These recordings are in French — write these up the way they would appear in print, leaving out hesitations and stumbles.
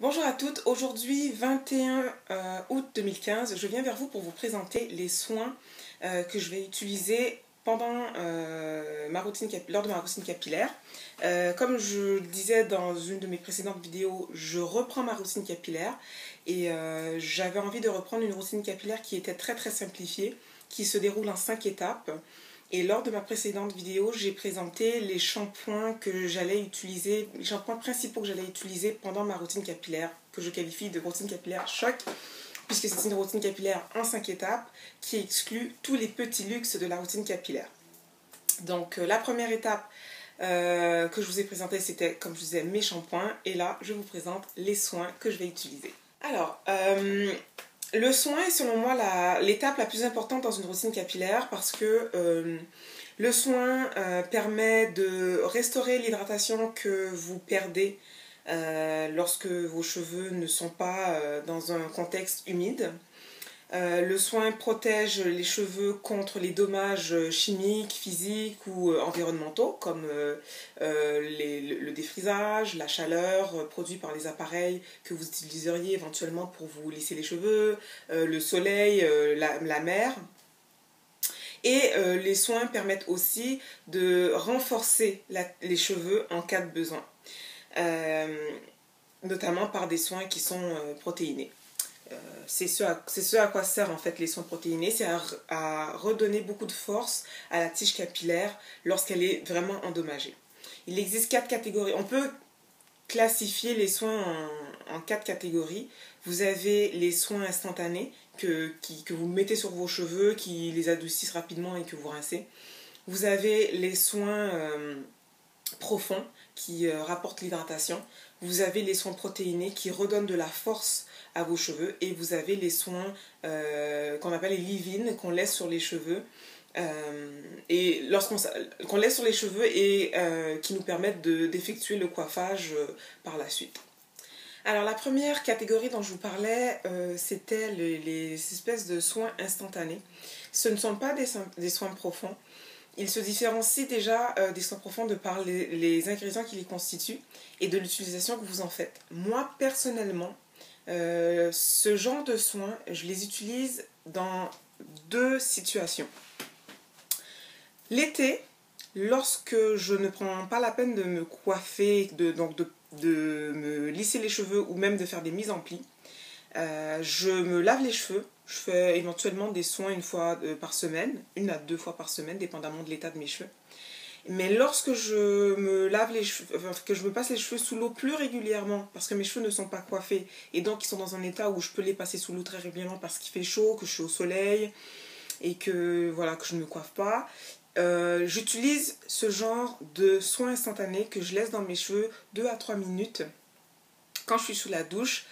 Bonjour à toutes, aujourd'hui 21 août 2015, je viens vers vous pour vous présenter les soins que je vais utiliser pendant lors de ma routine capillaire. Comme je le disais dans une de mes précédentes vidéos, je reprends ma routine capillaire et j'avais envie de reprendre une routine capillaire qui était très simplifiée, qui se déroule en 5 étapes. Et lors de ma précédente vidéo, j'ai présenté les shampoings que j'allais utiliser, les shampoings principaux que j'allais utiliser pendant ma routine capillaire, que je qualifie de routine capillaire choc, puisque c'est une routine capillaire en 5 étapes qui exclut tous les petits luxes de la routine capillaire. Donc la première étape que je vous ai présentée, c'était, comme je vous disais, mes shampoings. Et là, je vous présente les soins que je vais utiliser. Alors, le soin est selon moi l'étape la plus importante dans une routine capillaire parce que le soin permet de restaurer l'hydratation que vous perdez lorsque vos cheveux ne sont pas dans un contexte humide. Le soin protège les cheveux contre les dommages chimiques, physiques ou environnementaux comme le défrisage, la chaleur produite par les appareils que vous utiliseriez éventuellement pour vous lisser les cheveux, le soleil, la mer. Et les soins permettent aussi de renforcer les cheveux en cas de besoin, notamment par des soins qui sont protéinés. C'est ce à quoi servent en fait les soins protéinés, c'est à redonner beaucoup de force à la tige capillaire lorsqu'elle est vraiment endommagée. Il existe 4 catégories. On peut classifier les soins en 4 catégories. Vous avez les soins instantanés que vous mettez sur vos cheveux, qui les adoucissent rapidement et que vous rincez. Vous avez les soins profonds qui rapportent l'hydratation. Vous avez les soins protéinés qui redonnent de la force à vos cheveux. Et vous avez les soins qu'on appelle les leave-in, qu'on laisse sur les cheveux. Qu'on laisse sur les cheveux et qui nous permettent d'effectuer le coiffage par la suite. Alors la première catégorie dont je vous parlais, c'était les espèces de soins instantanés. Ce ne sont pas des soins profonds. Ils se différencient déjà des soins profonds de par les ingrédients qui les constituent et de l'utilisation que vous en faites. Moi, personnellement, ce genre de soins, je les utilise dans 2 situations. L'été, lorsque je ne prends pas la peine de me coiffer, de me lisser les cheveux ou même de faire des mises en plis, je me lave les cheveux. Je fais éventuellement des soins 1 fois par semaine, 1 à 2 fois par semaine, dépendamment de l'état de mes cheveux. Mais lorsque je me lave les cheveux, que je me passe les cheveux sous l'eau plus régulièrement, parce que mes cheveux ne sont pas coiffés, et donc ils sont dans un état où je peux les passer sous l'eau très régulièrement parce qu'il fait chaud, que je suis au soleil, et que, voilà, que je ne me coiffe pas, j'utilise ce genre de soins instantanés que je laisse dans mes cheveux 2 à 3 minutes quand je suis sous la douche,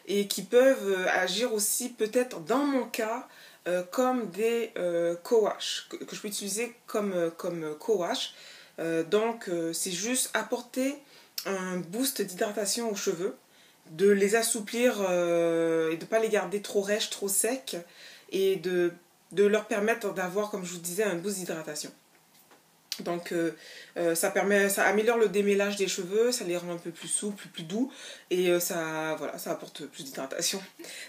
et qui peuvent agir aussi peut-être dans mon cas comme des co-wash, que je peux utiliser comme co-wash. Donc c'est juste apporter un boost d'hydratation aux cheveux, de les assouplir et de ne pas les garder trop rêches, trop secs, et de leur permettre d'avoir, comme je vous disais, un boost d'hydratation. Donc ça améliore le démêlage des cheveux, ça les rend un peu plus souples, plus doux, et ça apporte plus d'hydratation.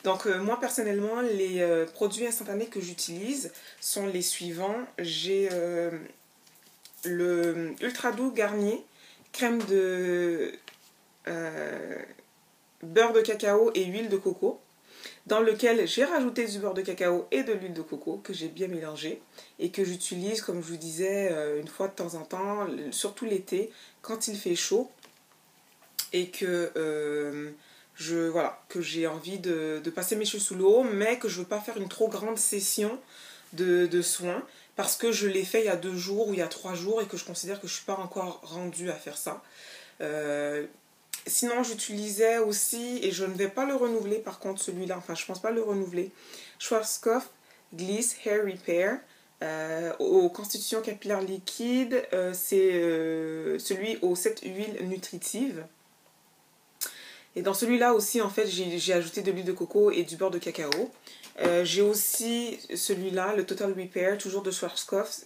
Donc moi personnellement, les produits instantanés que j'utilise sont les suivants. J'ai le Ultra Doux Garnier, crème de beurre de cacao et huile de coco, dans lequel j'ai rajouté du beurre de cacao et de l'huile de coco que j'ai bien mélangé et que j'utilise, comme je vous disais, 1 fois de temps en temps, surtout l'été, quand il fait chaud et que j'ai envie de passer mes cheveux sous l'eau, mais que je ne veux pas faire une trop grande session de soins parce que je l'ai fait il y a 2 jours ou il y a 3 jours et que je considère que je ne suis pas encore rendue à faire ça. Sinon, j'utilisais aussi, et je ne vais pas le renouveler par contre celui-là, enfin je pense pas le renouveler, Schwarzkopf Gliss Hair Repair aux constitutions capillaires liquides. C'est celui aux 7 huiles nutritives. Et dans celui-là aussi, en fait, j'ai ajouté de l'huile de coco et du beurre de cacao. J'ai aussi celui-là, le Total Repair, toujours de Schwarzkopf.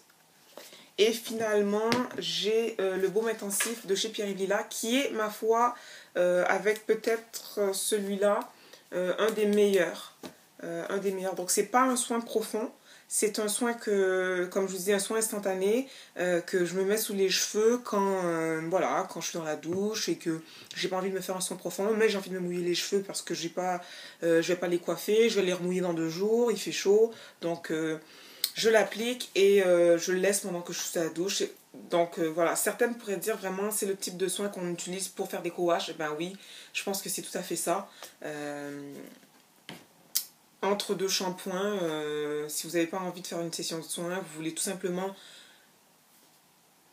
Et finalement, j'ai le baume intensif de chez Pierre & Lila, qui est, ma foi, avec peut-être celui-là, un des meilleurs. Donc, c'est pas un soin profond. C'est un soin que, comme je vous dis, un soin instantané que je me mets sous les cheveux voilà, quand je suis dans la douche et que j'ai pas envie de me faire un soin profond, mais j'ai envie de me mouiller les cheveux parce que je vais pas les coiffer, je vais les remouiller dans 2 jours, il fait chaud, donc je l'applique et je le laisse pendant que je suis à la douche. Donc voilà, certaines pourraient dire vraiment c'est le type de soin qu'on utilise pour faire des co-wash. Ben oui, je pense que c'est tout à fait ça. Entre 2 shampoings, si vous n'avez pas envie de faire une session de soins, vous voulez tout simplement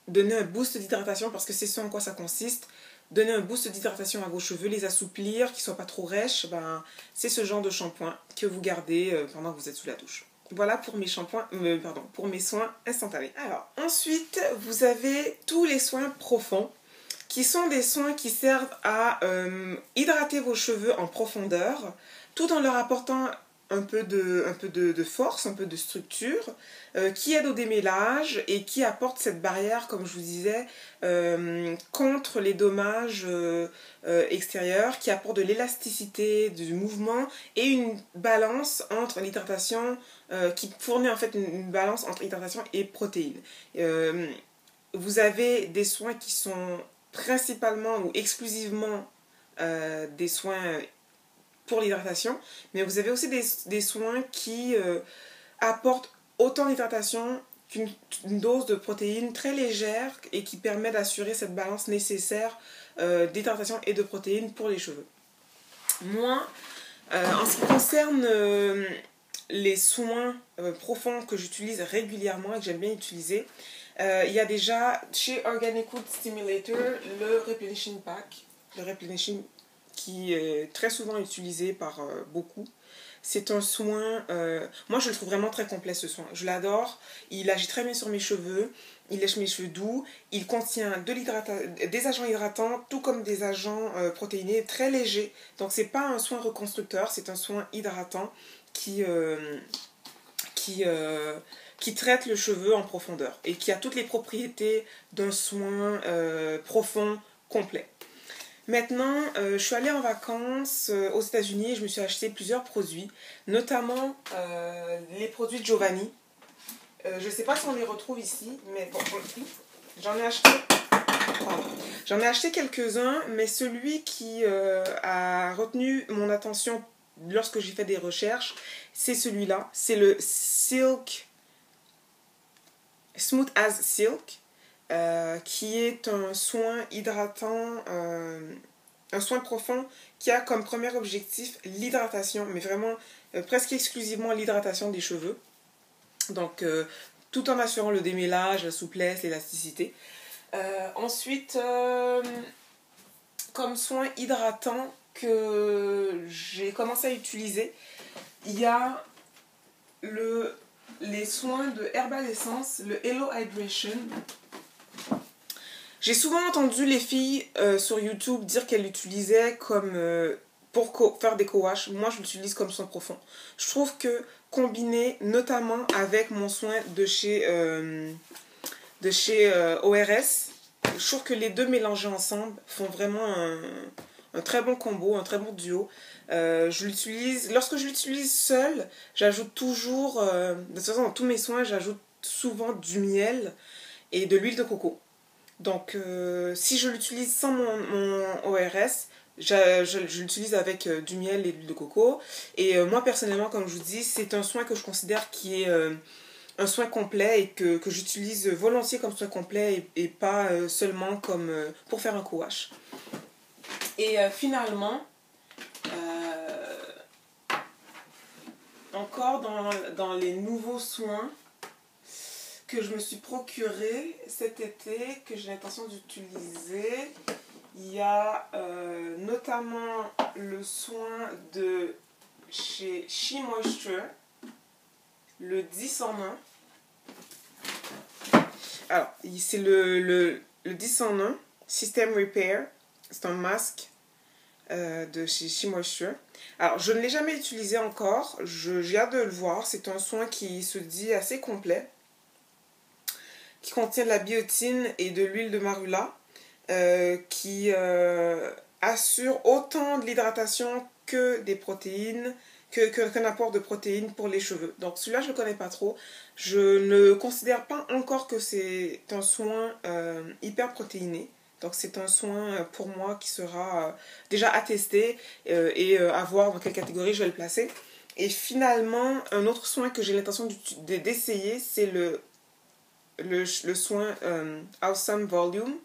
donner un boost d'hydratation, parce que c'est ce en quoi ça consiste. Donner un boost d'hydratation à vos cheveux, les assouplir, qu'ils ne soient pas trop rêches, ben, c'est ce genre de shampoing que vous gardez pendant que vous êtes sous la douche. Voilà pour mes shampoings, pour mes soins instantanés. Alors, ensuite, vous avez tous les soins profonds, qui sont des soins qui servent à hydrater vos cheveux en profondeur, tout en leur apportant un peu de force, un peu de structure, qui aide au démêlage et qui apporte cette barrière, comme je vous disais, contre les dommages extérieurs, qui apporte de l'élasticité, du mouvement et une balance entre l'hydratation, qui fournit en fait une balance entre hydratation et protéines. Vous avez des soins qui sont principalement ou exclusivement des soins pour l'hydratation, mais vous avez aussi des soins qui apportent autant d'hydratation qu'une dose de protéines très légère et qui permet d'assurer cette balance nécessaire d'hydratation et de protéines pour les cheveux. Moi, en ce qui concerne les soins profonds que j'utilise régulièrement et que j'aime bien utiliser, il y a déjà chez Organic Wood Stimulator le Replenishing Pack, le Replenishing qui est très souvent utilisé par beaucoup. C'est un soin, moi je le trouve vraiment très complet ce soin, je l'adore, il agit très bien sur mes cheveux, il lèche mes cheveux doux, il contient des agents hydratants tout comme des agents protéinés très légers, donc c'est pas un soin reconstructeur, c'est un soin hydratant qui traite le cheveu en profondeur et qui a toutes les propriétés d'un soin profond complet. Maintenant, je suis allée en vacances aux États-Unis et je me suis acheté plusieurs produits, notamment les produits de Giovanni. Je ne sais pas si on les retrouve ici, mais bon, j'en ai acheté. J'en ai acheté quelques-uns, mais celui qui a retenu mon attention lorsque j'ai fait des recherches, c'est celui-là. C'est le Silk Smooth as Silk. Qui est un soin hydratant, un soin profond qui a comme premier objectif l'hydratation, mais vraiment presque exclusivement l'hydratation des cheveux. Donc, tout en assurant le démêlage, la souplesse, l'élasticité. Ensuite, comme soin hydratant que j'ai commencé à utiliser, il y a les soins de Herbal Essence, le Hello Hydration. J'ai souvent entendu les filles sur YouTube dire qu'elles l'utilisaient comme pour faire des co-wash. Moi, je l'utilise comme soin profond. Je trouve que combiné notamment avec mon soin de chez ORS, je trouve que les deux mélangés ensemble font vraiment un très bon combo, un très bon duo. Lorsque je l'utilise seule, j'ajoute toujours, de toute façon dans tous mes soins, j'ajoute souvent du miel et de l'huile de coco. Donc, si je l'utilise sans mon ORS, je l'utilise avec du miel et de l'huile de coco. Et moi, personnellement, comme je vous dis, c'est un soin que je considère qui est un soin complet et que j'utilise volontiers comme soin complet et pas seulement comme pour faire un co-wash. Et finalement, encore dans les nouveaux soins que je me suis procuré cet été, que j'ai l'intention d'utiliser. Il y a notamment le soin de chez She Moisture, le 10 en 1. Alors, c'est le 10 en 1, System Repair. C'est un masque de chez She Moisture. Alors, je ne l'ai jamais utilisé encore, j'ai hâte de le voir. C'est un soin qui se dit assez complet. qui contient de la biotine et de l'huile de marula, qui assure autant de l'hydratation que des protéines, qu'un apport de protéines pour les cheveux. Donc celui-là, je ne le connais pas trop. Je ne considère pas encore que c'est un soin hyper protéiné. Donc c'est un soin pour moi qui sera déjà à tester et à voir dans quelle catégorie je vais le placer. Et finalement, un autre soin que j'ai l'intention d'essayer, c'est le soin Awesome Volume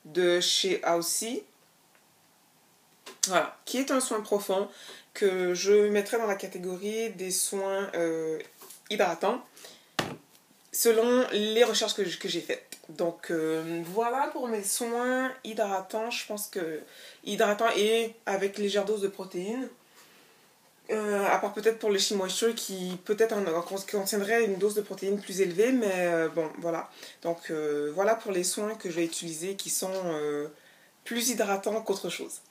de chez Aussie. Voilà, qui est un soin profond que je mettrai dans la catégorie des soins hydratants selon les recherches que j'ai faites. Donc voilà pour mes soins hydratants. Je pense que hydratants et avec légère dose de protéines. À part peut-être pour le She Moisture qui peut-être contiendrait une dose de protéines plus élevée, mais bon voilà. Donc voilà pour les soins que je vais utiliser qui sont plus hydratants qu'autre chose.